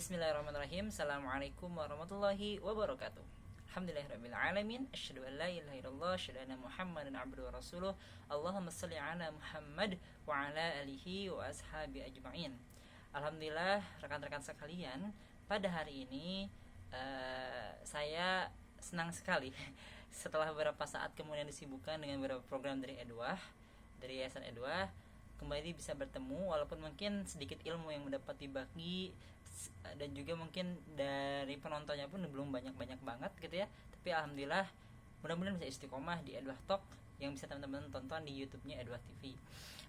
Bismillahirrahmanirrahim. Assalamualaikum warahmatullahi wabarakatuh. Alhamdulillahirabbil alamin. Asyhadu an la ilaha illallah, asyhadu anna Muhammadan abduhu wa rasuluh. Allahumma shalli ala Muhammad wa ala alihi wa ashabi ajma'in. Alhamdulillah rekan-rekan sekalian, pada hari ini saya senang sekali setelah beberapa saat kemudian disibukkan dengan beberapa program dari Edwah, dari Yayasan Edwah, kembali bisa bertemu, walaupun mungkin sedikit ilmu yang mendapat dibagi dan juga mungkin dari penontonnya pun belum banyak-banyak banget gitu ya. Tapi alhamdulillah mudah-mudahan bisa istiqomah di Edwah Talk yang bisa teman-teman tonton di YouTube-nya Edwah TV.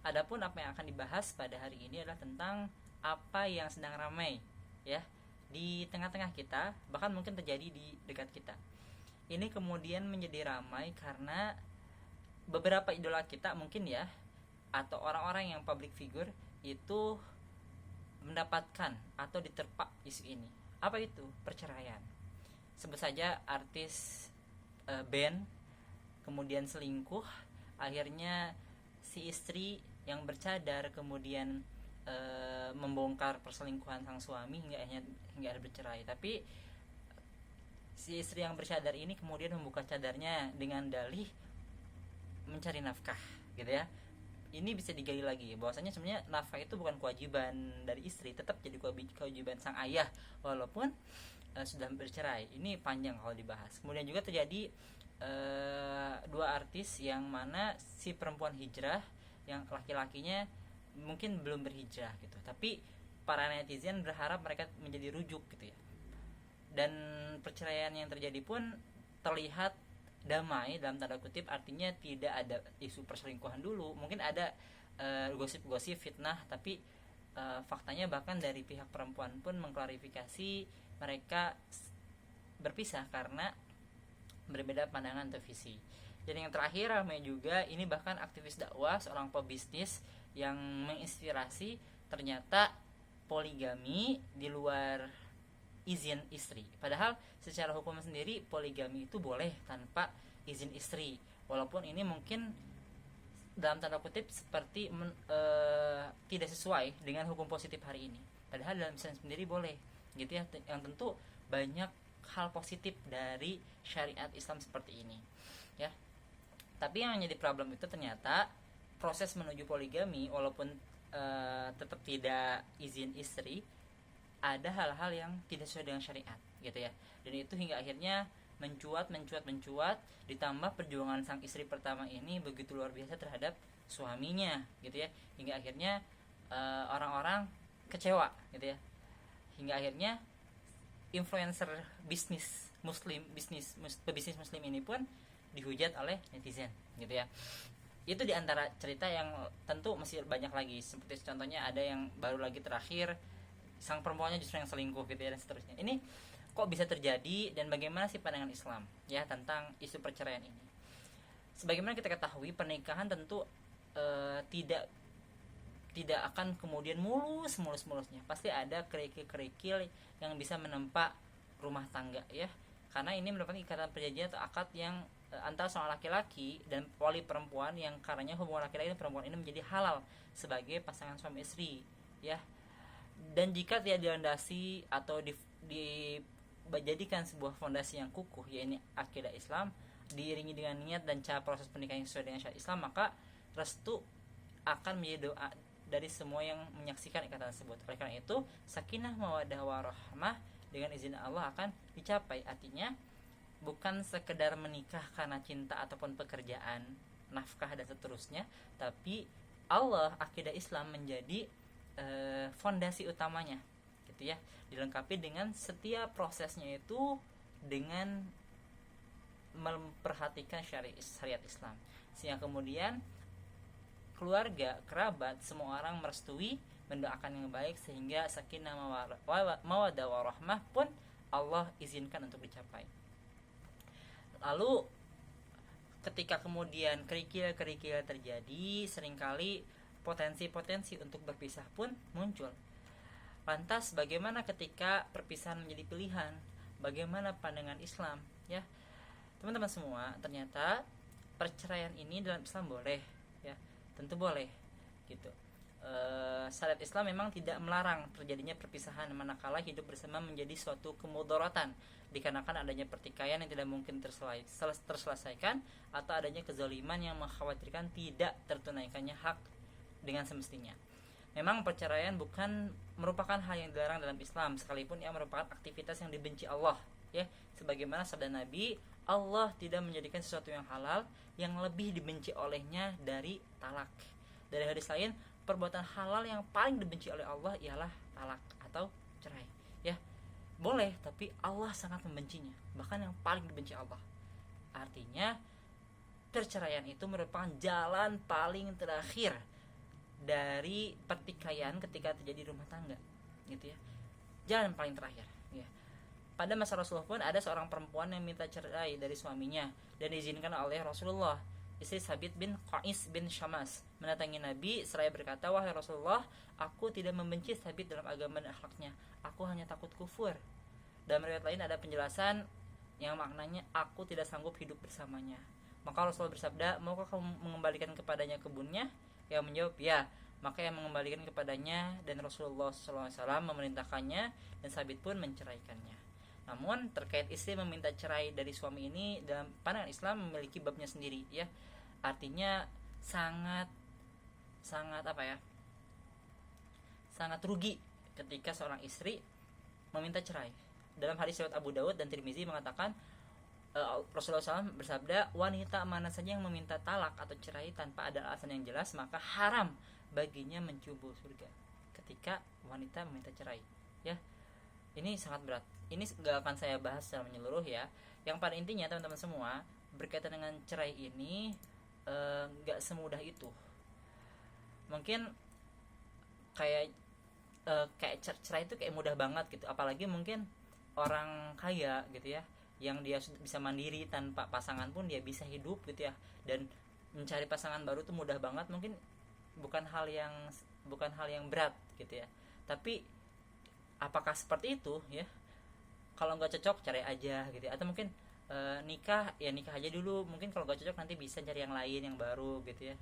Adapun apa yang akan dibahas pada hari ini adalah tentang apa yang sedang ramai ya di tengah-tengah kita, bahkan mungkin terjadi di dekat kita. Ini kemudian menjadi ramai karena beberapa idola kita mungkin ya, atau orang-orang yang public figure itu mendapatkan atau diterpa isu ini. Apa itu? Perceraian. Sebut saja artis, band, kemudian selingkuh, akhirnya si istri yang bercadar kemudian membongkar perselingkuhan sang suami hingga ada bercerai. Tapi si istri yang bercadar ini kemudian membuka cadarnya dengan dalih mencari nafkah, gitu ya. Ini bisa digali lagi bahwasanya sebenarnya nafkah itu bukan kewajiban dari istri, tetap jadi kewajiban sang ayah walaupun sudah bercerai. Ini panjang kalau dibahas. Kemudian juga terjadi dua artis yang mana si perempuan hijrah, yang laki-lakinya mungkin belum berhijrah gitu, tapi para netizen berharap mereka menjadi rujuk gitu ya. Dan perceraian yang terjadi pun terlihat damai dalam tanda kutip, artinya tidak ada isu perselingkuhan dulu. Mungkin ada gosip-gosip fitnah, tapi faktanya bahkan dari pihak perempuan pun mengklarifikasi mereka berpisah karena berbeda pandangan atau visi. Dan yang terakhir ramai juga, ini bahkan aktivis dakwah, seorang pebisnis yang menginspirasi ternyata poligami di luar izin istri. Padahal secara hukum sendiri poligami itu boleh tanpa izin istri. Walaupun ini mungkin dalam tanda kutip seperti tidak sesuai dengan hukum positif hari ini. Padahal dalam Islam sendiri boleh, gitu ya. Yang tentu banyak hal positif dari syariat Islam seperti ini, ya. Tapi yang menjadi problem itu ternyata proses menuju poligami, walaupun tetap tidak izin istri, ada hal-hal yang tidak sesuai dengan syariat, gitu ya. Dan itu hingga akhirnya mencuat, ditambah perjuangan sang istri pertama ini begitu luar biasa terhadap suaminya, gitu ya. Hingga akhirnya orang-orang kecewa, gitu ya. Hingga akhirnya influencer pebisnis muslim ini pun dihujat oleh netizen, gitu ya. Itu diantara cerita yang tentu masih banyak lagi. Seperti contohnya ada yang baru lagi terakhir, sang perempuannya justru yang selingkuh, gitu ya, dan seterusnya. Ini kok bisa terjadi dan bagaimana sih pandangan Islam ya tentang isu perceraian ini? Sebagaimana kita ketahui, pernikahan tentu tidak akan kemudian mulus-mulusnya. Pasti ada kerikil-kerikil yang bisa menempa rumah tangga ya. Karena ini merupakan ikatan perjanjian atau akad yang antara seorang laki-laki dan wali perempuan, yang karenanya hubungan laki-laki dan perempuan ini menjadi halal sebagai pasangan suami istri ya. Dan jika tidak dilandasi atau dijadikan sebuah fondasi yang kukuh, yaitu akidah Islam, diiringi dengan niat dan cara proses pernikahan yang sesuai dengan syariat Islam, maka restu akan menjadi doa dari semua yang menyaksikan ikatan tersebut. Oleh karena itu, sakinah mawaddah warahmah dengan izin Allah akan dicapai. Artinya bukan sekedar menikah karena cinta ataupun pekerjaan, nafkah dan seterusnya, tapi Allah, akidah Islam menjadi fondasi utamanya, gitu ya. Dilengkapi dengan setiap prosesnya itu dengan memperhatikan syariat Islam, sehingga kemudian keluarga, kerabat, semua orang merestui, mendoakan yang baik, sehingga sakinah mawaddah warahmah pun Allah izinkan untuk dicapai. Lalu ketika kemudian kerikil-kerikil terjadi, seringkali potensi-potensi untuk berpisah pun muncul. Lantas bagaimana ketika perpisahan menjadi pilihan? Bagaimana pandangan Islam ya? Teman-teman semua, ternyata perceraian ini dalam Islam boleh ya. Tentu boleh gitu. syariat Islam memang tidak melarang terjadinya perpisahan manakala hidup bersama menjadi suatu kemudaratan dikarenakan adanya pertikaian yang tidak mungkin terselesaikan atau adanya kezaliman yang mengkhawatirkan tidak tertunaikannya hak dengan semestinya. Memang perceraian bukan merupakan hal yang dilarang dalam Islam, sekalipun ia merupakan aktivitas yang dibenci Allah, ya. Sebagaimana sabda Nabi, Allah tidak menjadikan sesuatu yang halal yang lebih dibenci olehnya dari talak. Dari hadis lain, perbuatan halal yang paling dibenci oleh Allah ialah talak atau cerai, ya. Boleh, tapi Allah sangat membencinya, bahkan yang paling dibenci Allah. Artinya perceraian itu merupakan jalan paling terakhir dari pertikaian ketika terjadi rumah tangga, gitu ya. Jalan paling terakhir, ya. Pada masa Rasulullah pun ada seorang perempuan yang minta cerai dari suaminya dan diizinkan oleh Rasulullah. Istri Sabit bin Qais bin Syamas mendatangi Nabi seraya berkata, "Wahai Rasulullah, aku tidak membenci Sabit dalam agama dan akhlaknya. Aku hanya takut kufur." Dalam riwayat lain ada penjelasan yang maknanya aku tidak sanggup hidup bersamanya. Maka Rasulullah bersabda, "Maukah kamu mengembalikan kepadanya kebunnya?" Yang menjawab, "Ya." Maka yang mengembalikan kepadanya dan Rasulullah SAW memerintahkannya dan Sabit pun menceraikannya. Namun terkait istri meminta cerai dari suami ini dalam pandangan Islam memiliki babnya sendiri, ya. Artinya sangat sangat rugi ketika seorang istri meminta cerai. Dalam hadis riwayat Abu Daud dan Tirmizi mengatakan, Rasulullah SAW bersabda, wanita mana saja yang meminta talak atau cerai tanpa ada alasan yang jelas, maka haram baginya mencium bau surga. Ketika wanita meminta cerai, ya. Ini sangat berat. Ini gak akan saya bahas secara menyeluruh, ya. Yang pada intinya teman-teman semua, berkaitan dengan cerai ini gak semudah itu. Mungkin kayak cerai itu kayak mudah banget gitu. Apalagi mungkin orang kaya gitu ya, yang dia bisa mandiri tanpa pasangan pun dia bisa hidup gitu ya, dan mencari pasangan baru tuh mudah banget. Mungkin bukan hal yang berat gitu ya. Tapi apakah seperti itu ya? Kalau nggak cocok cerai aja gitu ya. Atau mungkin nikah aja dulu. Mungkin kalau nggak cocok nanti bisa cari yang lain yang baru gitu ya.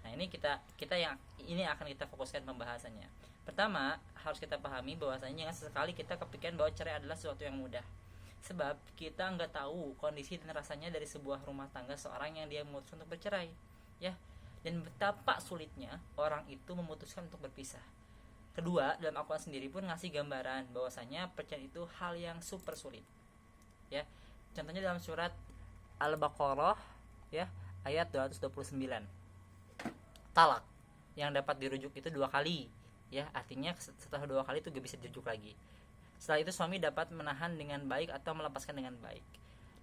Nah, ini kita yang ini akan kita fokuskan pembahasannya. Pertama, harus kita pahami bahwasanya jangan sesekali kita kepikiran bahwa cerai adalah sesuatu yang mudah. Sebab kita nggak tahu kondisi dan rasanya dari sebuah rumah tangga seorang yang dia memutuskan untuk bercerai, ya. Dan betapa sulitnya orang itu memutuskan untuk berpisah. Kedua, dalam Al-Quran sendiri pun ngasih gambaran bahwasanya perceraian itu hal yang super sulit, ya. Contohnya dalam surat Al-Baqarah, ya, ayat 229. Talak yang dapat dirujuk itu 2 kali, ya. Artinya setelah 2 kali itu gak bisa dirujuk lagi. Setelah itu suami dapat menahan dengan baik atau melepaskan dengan baik.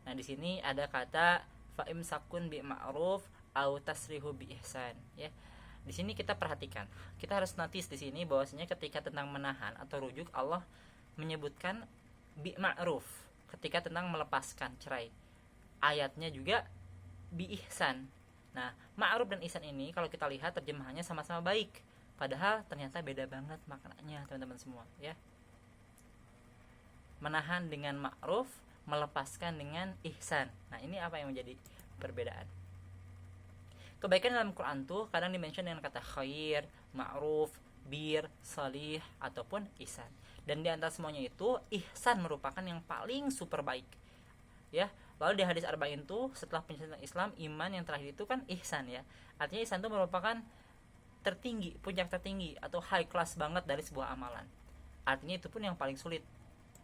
Nah, di sini ada kata fa'imsakun bi ma'ruf au tasrihu bi ihsan, ya. Di sini kita perhatikan, kita harus notice di sini bahwasanya ketika tentang menahan atau rujuk Allah menyebutkan bi ma'ruf ketika tentang melepaskan cerai. Ayatnya juga bi ihsan. Nah, ma'ruf dan ihsan ini kalau kita lihat terjemahannya sama-sama baik, padahal ternyata beda banget maknanya, teman-teman semua, ya. Menahan dengan ma'ruf, melepaskan dengan ihsan. Nah, ini apa yang menjadi perbedaan? Kebaikan dalam Quran tuh kadang dimention dengan kata khair, ma'ruf, bir, salih, ataupun ihsan. Dan di antara semuanya itu, ihsan merupakan yang paling super baik, ya. Lalu di hadis arba'in tuh setelah penjelasan Islam, iman yang terakhir itu kan ihsan, ya. Artinya ihsan itu merupakan tertinggi, puncak tertinggi atau high class banget dari sebuah amalan. Artinya itu pun yang paling sulit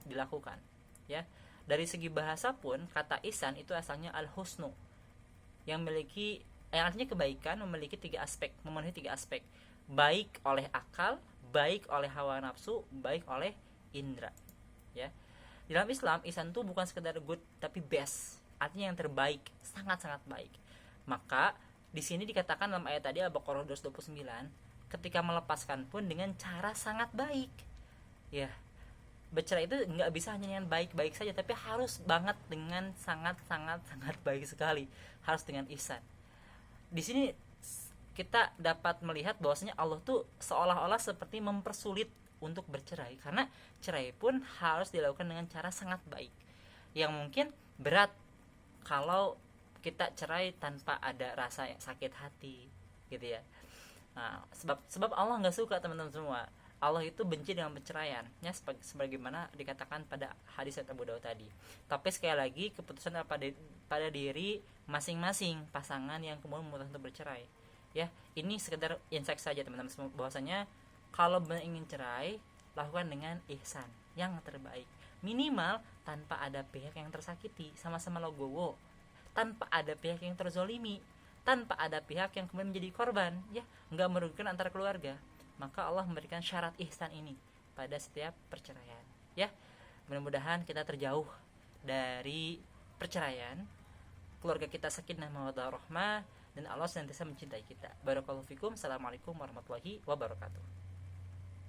dilakukan, ya. Dari segi bahasa pun kata ihsan itu asalnya al-husnu, yang artinya kebaikan, memiliki 3 aspek, memenuhi 3 aspek. Baik oleh akal, baik oleh hawa nafsu, baik oleh indra, ya. Dalam Islam, ihsan itu bukan sekedar good tapi best, artinya yang terbaik, sangat-sangat baik. Maka di sini dikatakan dalam ayat tadi Al-Baqarah 229, ketika melepaskan pun dengan cara sangat baik, ya. Bercerai itu nggak bisa hanya dengan baik-baik saja, tapi harus banget dengan sangat-sangat baik sekali, harus dengan ihsan. Di sini kita dapat melihat bahwasanya Allah tuh seolah-olah seperti mempersulit untuk bercerai, karena cerai pun harus dilakukan dengan cara sangat baik, yang mungkin berat kalau kita cerai tanpa ada rasa sakit hati, gitu ya. Nah, sebab Allah nggak suka, teman-teman semua. Allah itu benci dengan perceraian, ya, sebagaimana dikatakan pada hadis Abu Dawud tadi. Tapi sekali lagi keputusan pada diri masing-masing pasangan yang kemudian memutuskan untuk bercerai. Ya, ini sekedar insight saja teman-teman semua, bahwasanya kalau benar ingin cerai, lakukan dengan ihsan yang terbaik. Minimal tanpa ada pihak yang tersakiti, sama-sama logowo, tanpa ada pihak yang terzolimi, tanpa ada pihak yang kemudian menjadi korban, ya, nggak merugikan antara keluarga. Maka Allah memberikan syarat ihsan ini pada setiap perceraian, ya. Mudah-mudahan kita terjauh dari perceraian, keluarga kita sakinah mawaddah rahmah, dan Allah senantiasa mencintai kita. Barakallahu fikum. Assalamualaikum warahmatullahi wabarakatuh.